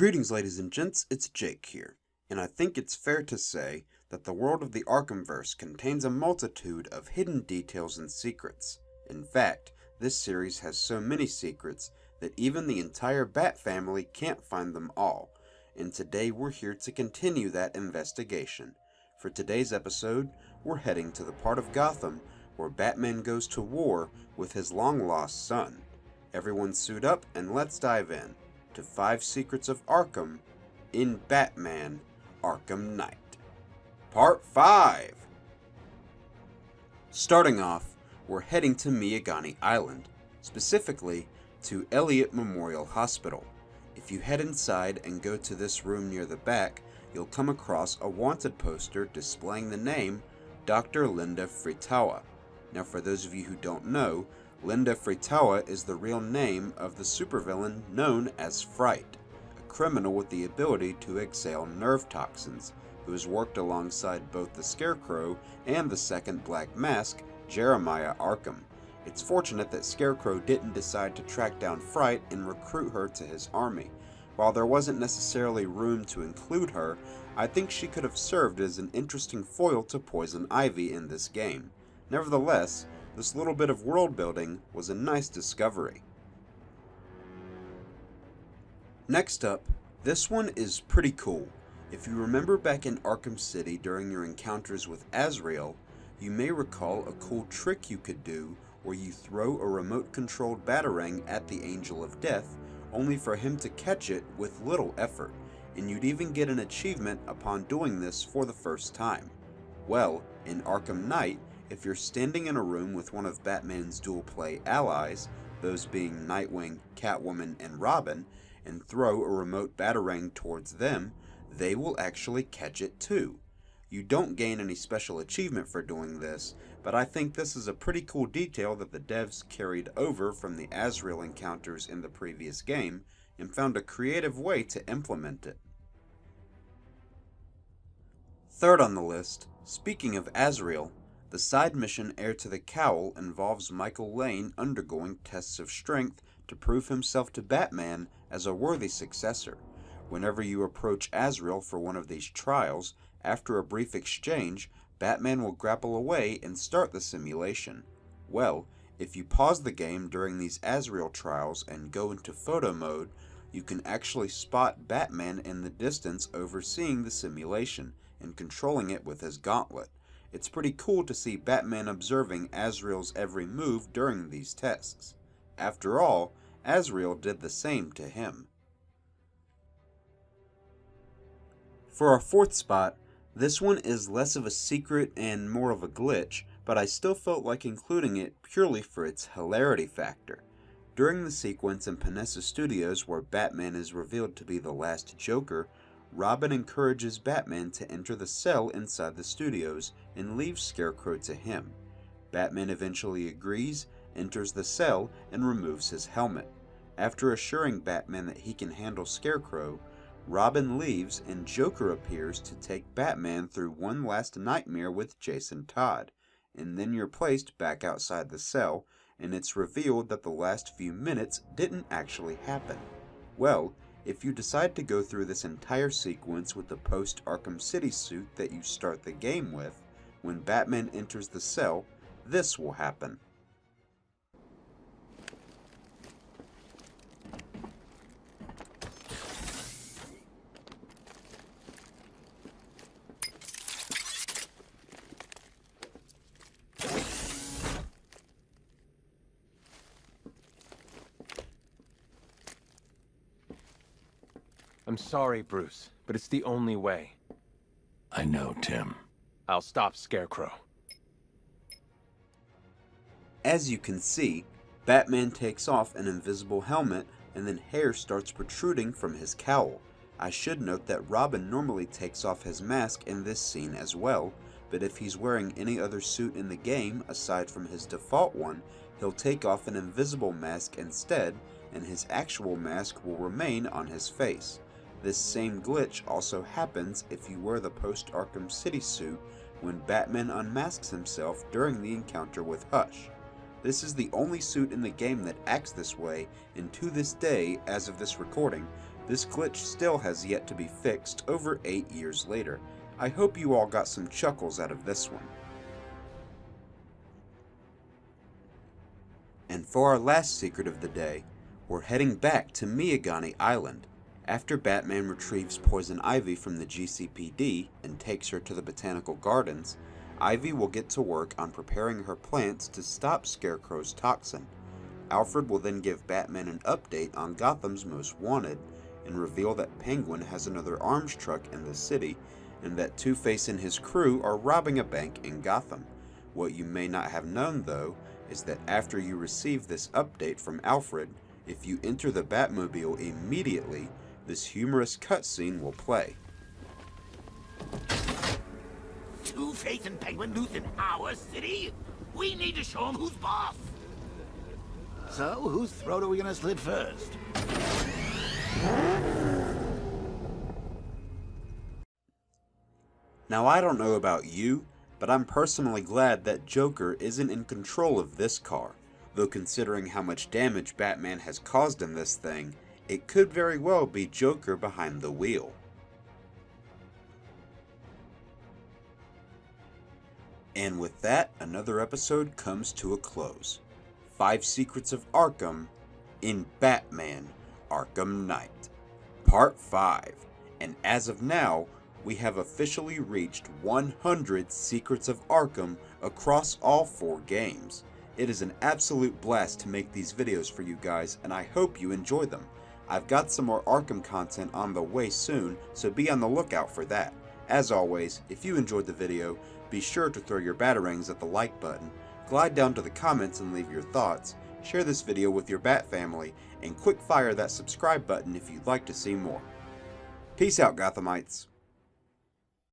Greetings, ladies and gents, it's Jake here, and I think it's fair to say that the world of the Arkhamverse contains a multitude of hidden details and secrets. In fact, this series has so many secrets that even the entire Bat family can't find them all, and today we're here to continue that investigation. For today's episode, we're heading to the part of Gotham where Batman goes to war with his long-lost son. Everyone suit up and let's dive in to 5 Secrets of Arkham in Batman Arkham Knight. Part 5! Starting off, we're heading to Miagani Island, specifically to Elliott Memorial Hospital. If you head inside and go to this room near the back, you'll come across a wanted poster displaying the name Dr. Linda Freitawa. Now for those of you who don't know, Linda Freitawa is the real name of the supervillain known as Fright, a criminal with the ability to exhale nerve toxins, who has worked alongside both the Scarecrow and the second Black Mask, Jeremiah Arkham. It's fortunate that Scarecrow didn't decide to track down Fright and recruit her to his army. While there wasn't necessarily room to include her, I think she could have served as an interesting foil to Poison Ivy in this game. Nevertheless, this little bit of world building was a nice discovery. Next up, this one is pretty cool. If you remember back in Arkham City during your encounters with Azrael, you may recall a cool trick you could do where you throw a remote-controlled batarang at the Angel of Death, only for him to catch it with little effort, and you'd even get an achievement upon doing this for the first time. Well, in Arkham Knight, if you're standing in a room with one of Batman's dual-play allies, those being Nightwing, Catwoman, and Robin, and throw a remote batarang towards them, they will actually catch it too. You don't gain any special achievement for doing this, but I think this is a pretty cool detail that the devs carried over from the Azrael encounters in the previous game, and found a creative way to implement it. Third on the list, speaking of Azrael, the side mission Heir to the Cowl involves Michael Lane undergoing tests of strength to prove himself to Batman as a worthy successor. Whenever you approach Azrael for one of these trials, after a brief exchange, Batman will grapple away and start the simulation. Well, if you pause the game during these Azrael trials and go into photo mode, you can actually spot Batman in the distance overseeing the simulation and controlling it with his gauntlet. It's pretty cool to see Batman observing Azrael's every move during these tests. After all, Azrael did the same to him. For our fourth spot, this one is less of a secret and more of a glitch, but I still felt like including it purely for its hilarity factor. During the sequence in Panessa Studios where Batman is revealed to be the last Joker, Robin encourages Batman to enter the cell inside the studios and leaves Scarecrow to him. Batman eventually agrees, enters the cell, and removes his helmet. After assuring Batman that he can handle Scarecrow, Robin leaves and Joker appears to take Batman through one last nightmare with Jason Todd, and then you're placed back outside the cell, and it's revealed that the last few minutes didn't actually happen. Well, if you decide to go through this entire sequence with the post-Arkham City suit that you start the game with, when Batman enters the cell, this will happen. I'm sorry, Bruce, but it's the only way. I know, Tim. I'll stop Scarecrow. As you can see, Batman takes off an invisible helmet and then hair starts protruding from his cowl. I should note that Robin normally takes off his mask in this scene as well, but if he's wearing any other suit in the game aside from his default one, he'll take off an invisible mask instead, and his actual mask will remain on his face. This same glitch also happens if you wear the post-Arkham City suit when Batman unmasks himself during the encounter with Hush. This is the only suit in the game that acts this way, and to this day, as of this recording, This glitch still has yet to be fixed over 8 years later. I hope you all got some chuckles out of this one. And for our last secret of the day, we're heading back to Miyagani Island. After Batman retrieves Poison Ivy from the GCPD and takes her to the Botanical Gardens, Ivy will get to work on preparing her plants to stop Scarecrow's toxin. Alfred will then give Batman an update on Gotham's Most Wanted and reveal that Penguin has another arms truck in the city and that Two-Face and his crew are robbing a bank in Gotham. What you may not have known, though, is that after you receive this update from Alfred, if you enter the Batmobile immediately, this humorous cutscene will play. Two-Face and Penguin loose in our city? We need to show them who's boss! So, whose throat are we gonna slit first? Now I don't know about you, but I'm personally glad that Joker isn't in control of this car, though considering how much damage Batman has caused in this thing, it could very well be Joker behind the wheel. And with that, another episode comes to a close. 5 Secrets of Arkham in Batman Arkham Knight, Part 5. And as of now, we have officially reached 100 Secrets of Arkham across all 4 games. It is an absolute blast to make these videos for you guys, and I hope you enjoy them. I've got some more Arkham content on the way soon, so be on the lookout for that. As always, if you enjoyed the video, be sure to throw your batarangs at the like button, glide down to the comments and leave your thoughts, share this video with your Bat family, and quick fire that subscribe button if you'd like to see more. Peace out, Gothamites.